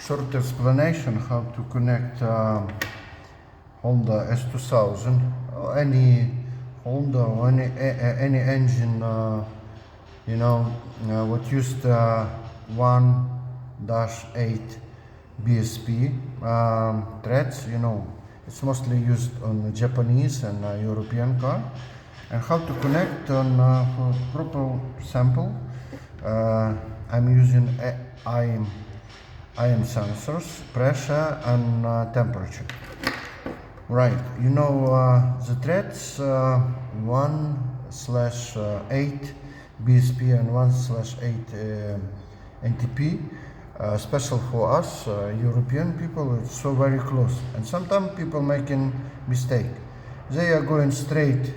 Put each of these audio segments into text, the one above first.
short explanation how to connect Honda S2000 or any Honda or any engine what used 1-8 BSP threads. It's mostly used on Japanese and European car. And how to connect on for proper sample. I'm using IM sensors, pressure and temperature. Right, the threads 1/8 BSP and 1/8 NTP. Special for us European people, it's so very close, and sometimes people making mistake. They are going straight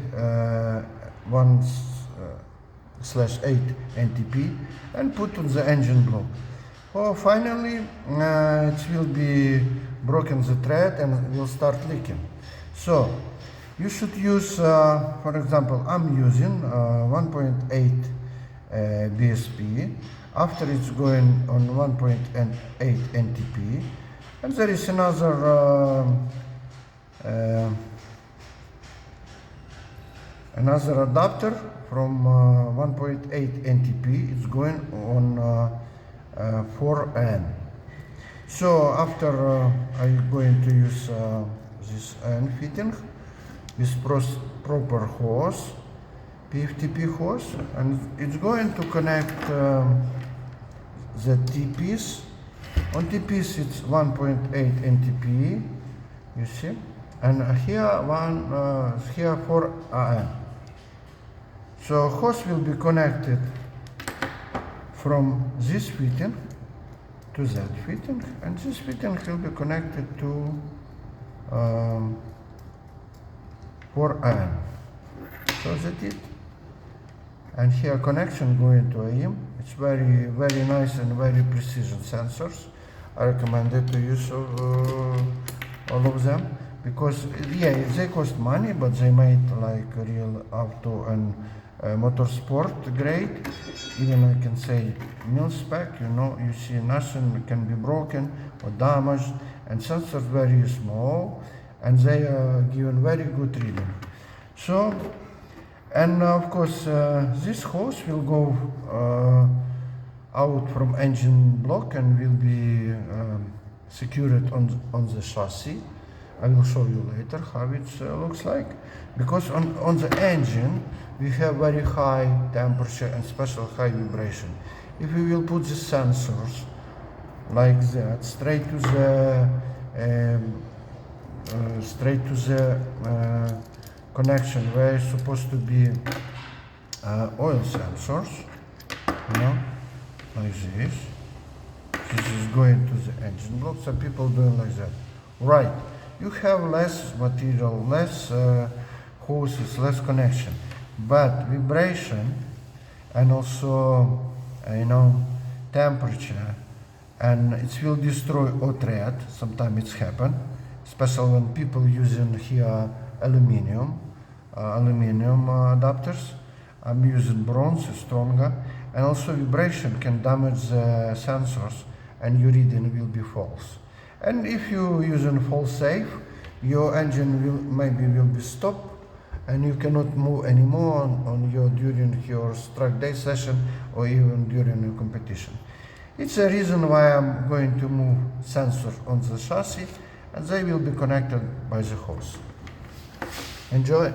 1/8 NTP and put on the engine block. Oh, finally it will be broken the thread and will start leaking. So you should use, for example, I'm using 1.8 BSP. After it's going on 1.8 NTP, and there is another adapter from 1.8 NTP. It's going on 4N. So after I'm going to use this N fitting with proper hose, PFTP hose, and it's going to connect the T-piece. On T-piece it's 1.8 NTP, you see, and here 4N. So hose will be connected from this fitting to that fitting, and this fitting will be connected to 4N. So that's it. And here connection going to AM. It's very nice and very precision sensors. I recommend it to use all of them, because they cost money, but they made like real auto and motorsport grade. Even I can say mil spec. You see nothing can be broken or damaged, and sensors very small, and they are given very good reading. So. And of course, this hose will go out from engine block and will be secured on the chassis. I will show you later how it looks like. Because on the engine, we have very high temperature and special high vibration. If we will put the sensors like that, straight to the connection where it's supposed to be oil sensors, like this. This is going to the engine block. Some people doing like that. Right, you have less material, less hoses, less connection, but vibration and also temperature, and it will destroy a thread. Sometimes it's happen, especially when people using here aluminium adapters. I'm using bronze, stronger, and also vibration can damage the sensors and your reading will be false. And if you using false safe, your engine will be stopped and you cannot move anymore during your track day session or even during your competition. It's a reason why I'm going to move sensors on the chassis, and they will be connected by the hose. Enjoy.